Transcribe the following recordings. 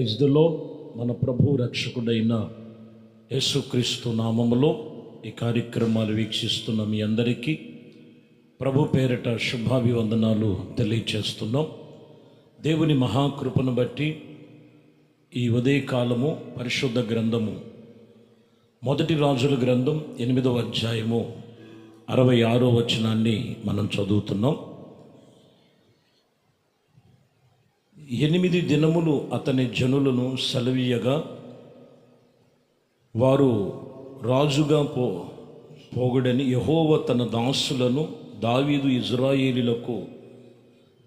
Praise the lord. మన ప్రభు రక్షకుడైన యేసుక్రీస్తు నామములో ఈ కార్యక్రమాలు వీక్షిస్తున్న మీ అందరికీ ప్రభు పేరిట శుభాభివందనాలు తెలియచేస్తున్నాం. దేవుని మహాకృపను బట్టి ఈ ఉదయకాలము పరిశుద్ధ గ్రంథము మొదటి రాజుల గ్రంథం 8వ అధ్యాయము 66వ వచనాన్ని మనం చదువుతున్నాం. 8 దినములు అతని జనులను సెలవీయగా వారు రాజుగా పోగుడని యెహోవా తన దాసులను దావీదు ఇజ్రాయేలీలకు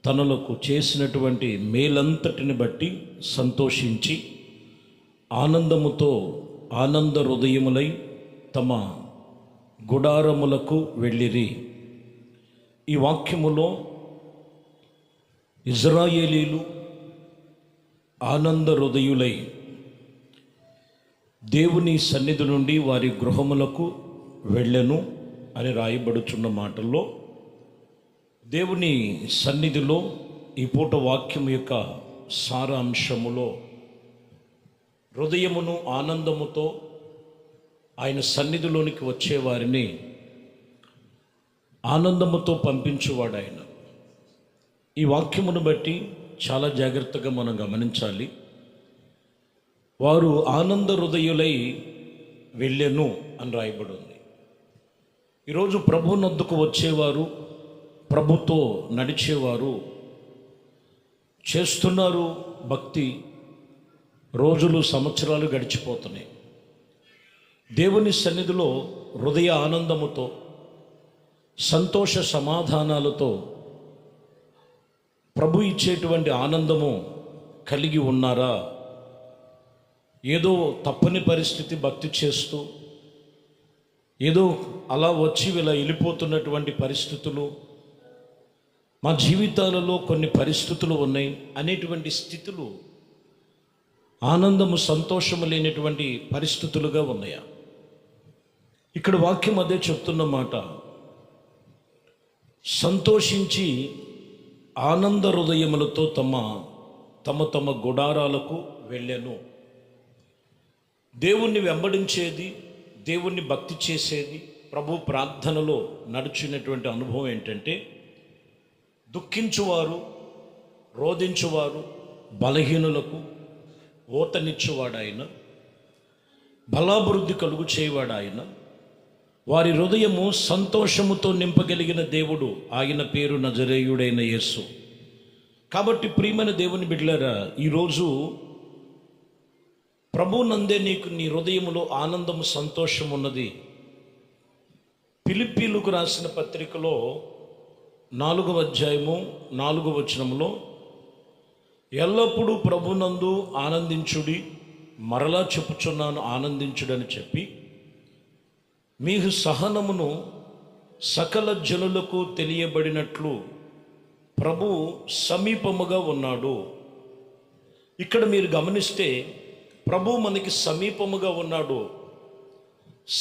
తనలకు చేసినటువంటి మేలంతటిని బట్టి సంతోషించి ఆనందముతో ఆనంద హృదయములై తమ గుడారములకు వెళ్ళిరి. ఈ వాక్యములో ఇజ్రాయేలీలు ఆనంద హృదయులై దేవుని సన్నిధి నుండి వారి గృహములకు వెళ్ళెను అని రాయబడుచున్న మాటల్లో దేవుని సన్నిధిలో ఈ పూట వాక్యం యొక్క సారాంశములో హృదయమును ఆనందముతో ఆయన సన్నిధిలోనికి వచ్చేవారిని ఆనందముతో పంపించువాడు ఆయన. ఈ వాక్యమును బట్టి చాలా జాగ్రత్తగా మనం గమనించాలి. వారు ఆనంద హృదయులై వెళ్ళెను అని రాయబడి ఉంది. ఈరోజు ప్రభు నొద్దకు వచ్చేవారు, ప్రభుతో నడిచేవారు చేస్తున్నారు భక్తి. రోజులు సంవత్సరాలు గడిచిపోతున్నాయి. దేవుని సన్నిధిలో హృదయ ఆనందముతో సంతోష సమాధానాలతో ప్రభు ఇచ్చేటువంటి ఆనందము కలిగి ఉన్నారా? ఏదో తప్పని పరిస్థితి భక్తి చేస్తూ ఏదో అలా వచ్చి ఇలా వెళ్ళిపోతున్నటువంటి పరిస్థితులు, మా జీవితాలలో కొన్ని పరిస్థితులు ఉన్నాయి అనేటువంటి స్థితులు ఆనందము సంతోషము లేనటువంటి పరిస్థితులుగా ఉన్నాయా? ఇక్కడ వాక్యం అదే చెప్తున్న మాట. సంతోషించి ఆనంద హృదయములతో తమ గుడారాలకు వెళ్ళెను. దేవుణ్ణి వెంబడించేది, దేవుణ్ణి భక్తి చేసేది, ప్రభు ప్రార్థనలో నడిచినటువంటి అనుభవం ఏంటంటే దుఃఖించువారు, రోధించువారు, బలహీనులకు ఓతనిచ్చువాడు ఆయన, బలాభివృద్ధి కలుగు చేయవాడు ఆయన. వారి హృదయము సంతోషముతో నింపగలిగిన దేవుడు, ఆయన పేరు నజరేయుడైన యేసు. కాబట్టి ప్రియమైన దేవుని బిడ్డలారా, ఈరోజు ప్రభునందే నీకు నీ హృదయములో ఆనందము సంతోషం ఉన్నది. ఫిలిప్పీలకు రాసిన పత్రికలో 4వ అధ్యాయము 4వ వచనంలో ఎల్లప్పుడూ ప్రభునందు ఆనందించుడి, మరలా చెప్పుచున్నాను ఆనందించుడని చెప్పి మీ సహనమును సకల జనులకు తెలియబడినట్లు ప్రభు సమీపముగా ఉన్నాడు. ఇక్కడ మీరు గమనిస్తే ప్రభు మనకి సమీపముగా ఉన్నాడు.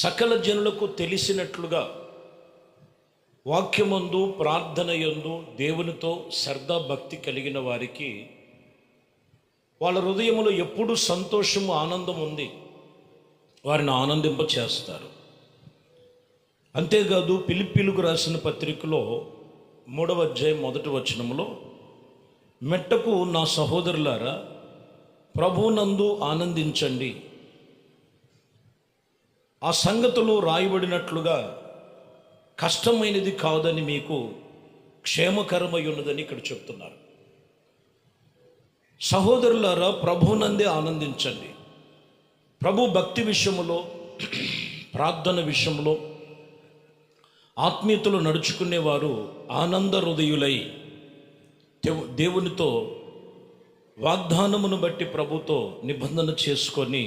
సకల జనులకు తెలిసినట్లుగా వాక్యమందు ప్రార్థన యందు దేవునితో శ్రద్ధ భక్తి కలిగిన వారికి వాళ్ళ హృదయములో ఎప్పుడు సంతోషము ఆనందం ఉంది. వారిని ఆనందింప చేస్తారు. అంతేకాదు ఫిలిప్పీలకు రాసిన పత్రికలో 3వ అధ్యాయం 1వ వచనంలో మెట్టకు నా సహోదరులారా ప్రభునందు ఆనందించండి. ఆ సంగతులు రాయబడినట్లుగా కష్టమైనది కాదని మీకు క్షేమకరమై ఉన్నదని ఇక్కడ చెప్తున్నారు. సహోదరులారా ప్రభునందే ఆనందించండి. ప్రభు భక్తి విషయంలో, ప్రార్థన విషయంలో, ఆత్మీయతలో నడుచుకునేవారు ఆనంద హృదయులై దేవునితో వాగ్దానమును బట్టి ప్రభుతో నిబంధన చేసుకొని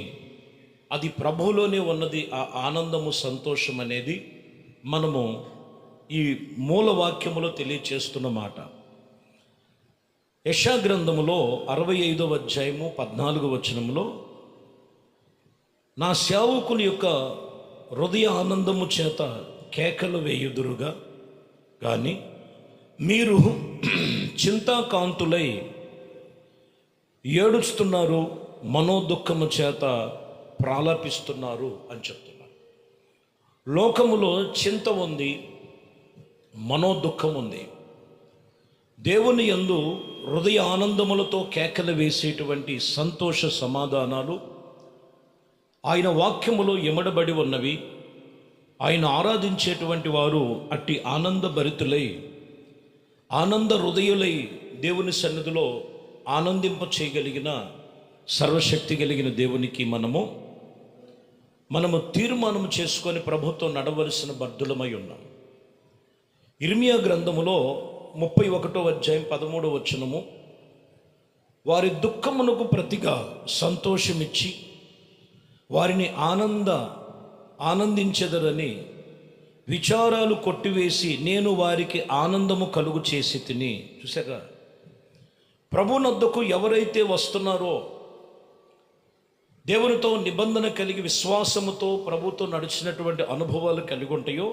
అది ప్రభువులోనే ఉన్నది. ఆ ఆనందము సంతోషం అనేది మనము ఈ మూల వాక్యములో తెలియచేస్తున్న మాట. యెషయా గ్రంథములో 65వ అధ్యాయము 14వ వచనంలో నా సేవకుని యొక్క హృదయ ఆనందము చేత కేకలు వేయుదురుగా కానీ మీరు చింతాకాంతులై ఏడుస్తున్నారు మనోదుఖము చేత ప్రాలాపిస్తున్నారు అని చెప్తున్నారు. లోకములో చింత ఉంది, మనోదుఖం ఉంది. దేవుని యందు హృదయ ఆనందములతో కేకలు వేసేటువంటి సంతోష సమాధానాలు ఆయన వాక్యములో ఎమడబడి ఉన్నవి. ఆయన ఆరాధించేటువంటి వారు అట్టి ఆనందభరితులై, ఆనంద హృదయులై దేవుని సన్నిధిలో ఆనందింప చేయగలిగిన సర్వశక్తి కలిగిన దేవునికి మనము తీర్మానం చేసుకొని ప్రభుత్వం నడవలసిన బద్ధులమై ఉన్నాం. ఇర్మియా గ్రంథములో 31వ అధ్యాయం 13వ వచనము, వారి దుఃఖమునకు ప్రతిగా సంతోషమిచ్చి వారిని ఆనందించెదరని విచారాలు కొట్టివేసి నేను వారికి ఆనందము కలుగు చేసి తిని. చూసారా, ప్రభునొద్దకు ఎవరైతే వస్తున్నారో, దేవునితో నిబంధన కలిగి విశ్వాసముతో ప్రభుతో నడిచినటువంటి అనుభవాలు కలిగి ఉంటాయో,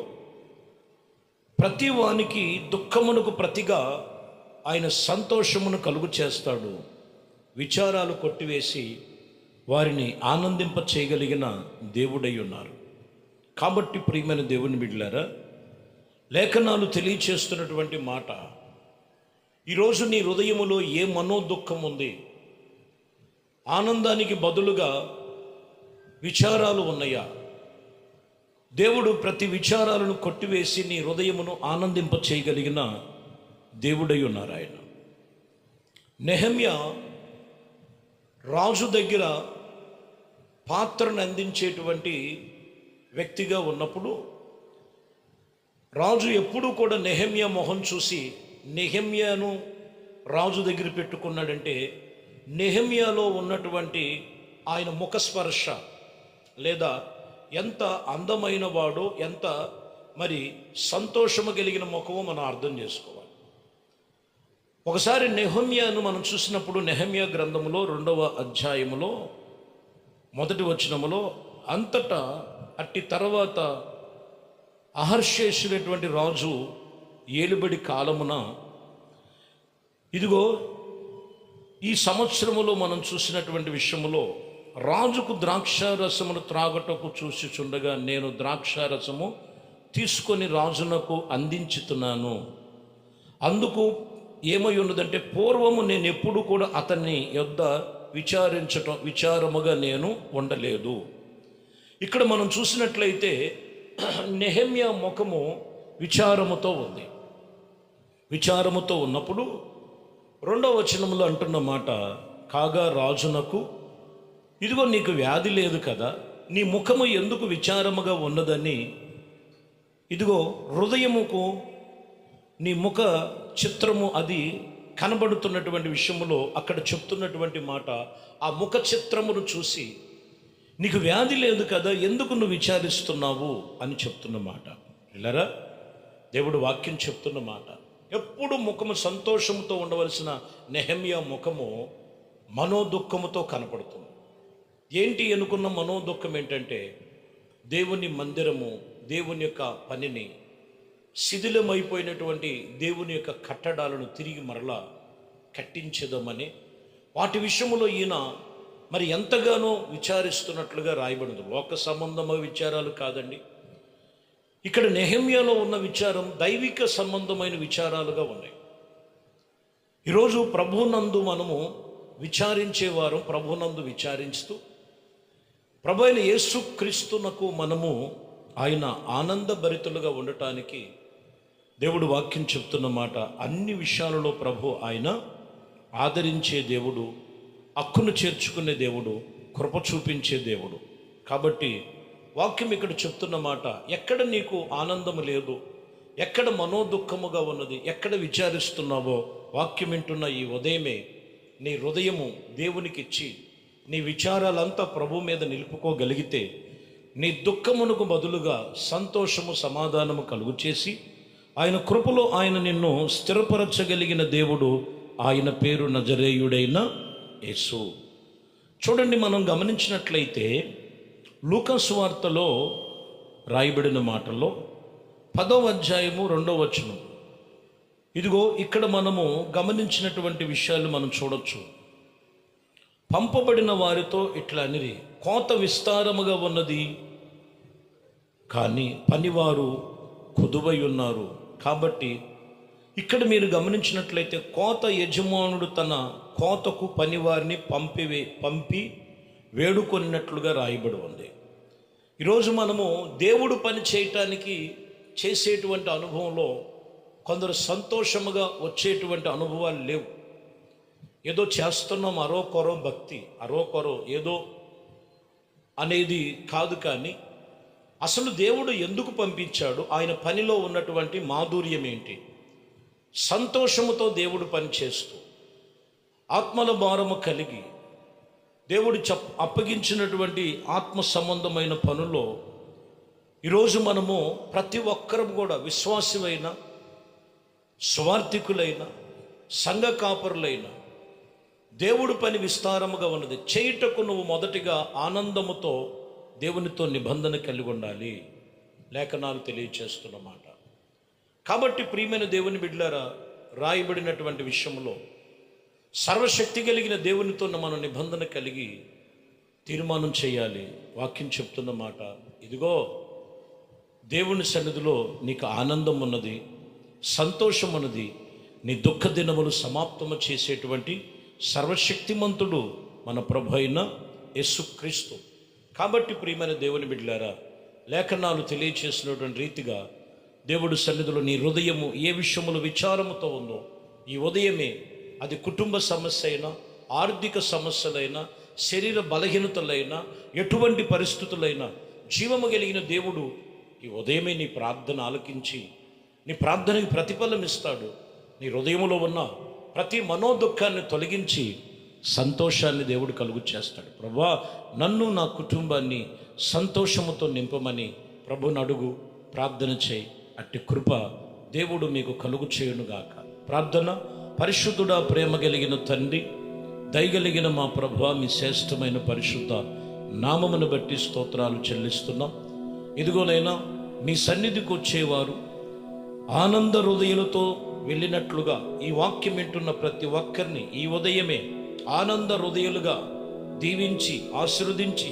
ప్రతి వానికి దుఃఖమునకు ప్రతిగా ఆయన సంతోషమును కలుగు చేస్తాడు. విచారాలు కొట్టివేసి వారిని ఆనందింప చేయగలిగిన దేవుడై ఉన్నారు. కాబట్టి ప్రియమైన దేవుని బిడ్డలారా, లేఖనాలు తెలియచేస్తున్నటువంటి మాట, ఈరోజు నీ హృదయములో ఏ మనోదుఖం ఉంది, ఆనందానికి బదులుగా విచారాలు ఉన్నాయా? దేవుడు ప్రతి విచారాలను కొట్టివేసి నీ హృదయమును ఆనందింప చేయగలిగిన దేవుడై ఉన్నారు ఆయన. నెహెమ్యా రాజు దగ్గర పాత్రను అందించేటువంటి వ్యక్తిగా ఉన్నప్పుడు రాజు ఎప్పుడూ కూడా నెహెమ్యా మొహం చూసి నెహెమ్యాను రాజు దగ్గర పెట్టుకున్నాడంటే నెహెమ్యాలో ఉన్నటువంటి ఆయన ముఖస్పర్శ లేదా ఎంత అందమైన వాడో, ఎంత మరి సంతోషము కలిగిన ముఖమో మనం అర్థం చేసుకోవాలి. ఒకసారి నెహెమ్యాను మనం చూసినప్పుడు నెహెమ్యా గ్రంథములో 2వ అధ్యాయములో 1వ వచనములో, అంతటా అట్టి తర్వాత అహర్షేషుడైనటువంటి రాజు ఏలుబడి కాలమున, ఇదిగో ఈ సంవత్సరములో మనం చూసినటువంటి విషయములో, రాజుకు ద్రాక్షారసమును త్రాగటకు చూసిచుండగా నేను ద్రాక్షారసము తీసుకొని రాజునకు అందించుతున్నాను. అందుకు ఏమై ఉన్నదంటే, పూర్వము నేను ఎప్పుడు కూడా అతన్ని యొద్ద విచారముగా నేను ఉండలేదు. ఇక్కడ మనం చూసినట్లయితే నెహెమ్యా ముఖము విచారముతో ఉంది. విచారముతో ఉన్నప్పుడు 2వ వచనములో అంటున్న మాట, కాగా రాజునకు, ఇదిగో నీకు వ్యాధి లేదు కదా, నీ ముఖము ఎందుకు విచారముగా ఉన్నదని, ఇదిగో హృదయముకు నీ ముఖ చిత్రము అది కనబడుతున్నటువంటి విషయములో అక్కడ చెప్తున్నటువంటి మాట, ఆ ముఖ చిత్రమును చూసి నీకు వ్యాధి లేదు కదా, ఎందుకు నువ్వు విచారిస్తున్నావు అని చెప్తున్న మాట. ఇలారా దేవుడు వాక్యం చెప్తున్న మాట. ఎప్పుడు ముఖము సంతోషముతో ఉండవలసిన నెహెమ్యా ముఖము మనోదుఖముతో కనపడుతుంది. ఏంటి అనుకున్న మనోదుఖం ఏంటంటే, దేవుని మందిరము, దేవుని యొక్క పనిని, శిథిలమైపోయినటువంటి దేవుని యొక్క కట్టడాలను తిరిగి మరలా కట్టించేదామని వాటి విషయంలో ఈయన మరి ఎంతగానో విచారిస్తున్నట్లుగా రాయబడింది. లోక సంబంధమైన విచారాలు కాదండి. ఇక్కడ నెహెమ్యాలో ఉన్న విచారం దైవిక సంబంధమైన విచారాలుగా ఉన్నాయి. ఈరోజు ప్రభునందు మనము విచారించేవారు, ప్రభునందు విచారిస్తూ ప్రభు అయిన యేసుక్రీస్తునకు మనము ఆయన ఆనందభరితులుగా ఉండటానికి దేవుడు వాక్యం చెప్తున్న మాట, అన్ని విషయాలలో ప్రభు ఆయన ఆదరించే దేవుడు, హక్కును చేర్చుకునే దేవుడు, కృప చూపించే దేవుడు. కాబట్టి వాక్యం ఇక్కడ చెప్తున్న మాట, ఎక్కడ నీకు ఆనందము లేదు, ఎక్కడ మనోదుఖముగా ఉన్నది, ఎక్కడ విచారిస్తున్నావో, వాక్యం వింటున్న ఈ ఉదయమే నీ హృదయము దేవునికి ఇచ్చి నీ విచారాలంతా ప్రభు మీద నిలుపుకోగలిగితే, నీ దుఃఖమునకు బదులుగా సంతోషము సమాధానము కలుగు చేసి ఆయన కృపలో ఆయన నిన్ను స్థిరపరచగలిగిన దేవుడు, ఆయన పేరు నజరేయుడైన యేసు. చూడండి, మనం గమనించినట్లయితే లూకా సువార్తలో రాయబడిన మాటల్లో 10వ అధ్యాయము 2వ వచనం, ఇదిగో ఇక్కడ మనము గమనించినటువంటి విషయాలు మనం చూడొచ్చు. పంపబడిన వారితో ఇట్లా అనిరి, కోత విస్తారముగా ఉన్నది, కానీ పనివారు కొదువై ఉన్నారు. కాబట్టి ఇక్కడ మీరు గమనించినట్లయితే కోత యజమానుడు తన కోతకు పనివారిని పంపి వేడుకొన్నట్లుగా రాయబడి ఉంది. ఈరోజు మనము దేవుడు పని చేయటానికి చేసేటువంటి అనుభవంలో కొందరు సంతోషముగా వచ్చేటువంటి అనుభవాలు లేవు. ఏదో చేస్తున్నాం అరోకొరో భక్తి, అరోకొరో ఏదో అనేది కాదు. కానీ అసలు దేవుడు ఎందుకు పంపించాడు, ఆయన పనిలో ఉన్నటువంటి మాధుర్యం ఏంటి, సంతోషముతో దేవుడు పని చేస్తూ ఆత్మల భారము కలిగి దేవుడు అప్పగించినటువంటి ఆత్మ సంబంధమైన పనుల్లో ఈరోజు మనము ప్రతి ఒక్కరం కూడా విశ్వాసులైన, స్వార్థికులైన, సంఘ కాపరులైన దేవుడు పని విస్తారముగా ఉన్నది. చేయుటకు నువ్వు మొదటిగా ఆనందముతో దేవునితో నిబంధన కలిగి ఉండాలి, లేఖనాలు తెలియచేస్తున్నమాట. కాబట్టి ప్రియమైన దేవుని బిడ్డలారా, రాయబడినటువంటి విషయంలో సర్వశక్తి కలిగిన దేవునితో మనం నిబంధన కలిగి తీర్మానం చేయాలి. వాక్యం చెప్తున్న మాట, ఇదిగో దేవుని సన్నిధిలో నీకు ఆనందం ఉన్నది, సంతోషం ఉన్నది, నీ దుఃఖ దినములు సమాప్తము చేసేటువంటి సర్వశక్తిమంతుడు మన ప్రభు అయిన యేసుక్రీస్తు. కాబట్టి ప్రియమైన దేవుని బిడ్డలారా, లేఖనాలు తెలియచేసినటువంటి రీతిగా దేవుడు సన్నిధిలో నీ హృదయము ఏ విషయములు విచారముతో ఉందో ఈ ఉదయమే, అది కుటుంబ సమస్య అయినా, ఆర్థిక సమస్యలైనా, శరీర బలహీనతలైనా, ఎటువంటి పరిస్థితులైనా జీవము కలిగిన దేవుడు ఈ ఉదయమే నీ ప్రార్థన ఆలకించి నీ ప్రార్థనకి ప్రతిఫలం ఇస్తాడు. నీ హృదయంలో ఉన్న ప్రతి మనోదుఖాన్ని తొలగించి సంతోషాన్ని దేవుడు కలుగు చేస్తాడు. ప్రభువా, నన్ను నా కుటుంబాన్ని సంతోషముతో నింపమని ప్రభుని అడుగు, ప్రార్థన చేయి. అట్టి కృప దేవుడు మీకు కలుగు చేయునుగాక. ప్రార్థన. పరిశుద్ధుడా, ప్రేమ కలిగిన తండ్రి, దయగలిగిన మా ప్రభువా, మీ శ్రేష్టమైన పరిశుద్ధ నామమును బట్టి స్తోత్రాలు చెల్లిస్తున్నాం. ఇదిగోనైనా మీ సన్నిధికి వచ్చేవారు ఆనంద హృదయాలతో వెళ్ళినట్లుగా ఈ వాక్యం వింటున్న ప్రతి ఒక్కరిని ఈ ఉదయమే ఆనంద హృదయాలుగా దీవించి ఆశీర్వదించి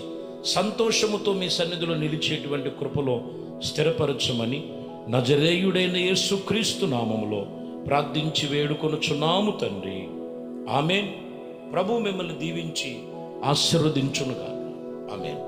సంతోషముతో మీ సన్నిధిలో నిలిచేటువంటి కృపలో స్థిరపరచమని నజరేయుడైన యేసుక్రీస్తు నామములో ప్రార్థించి వేడుకొనుచున్నాము తండ్రి, ఆమేన్. ప్రభు మిమ్మల్ని దీవించి ఆశీర్వదించునుగాక. ఆమేన్.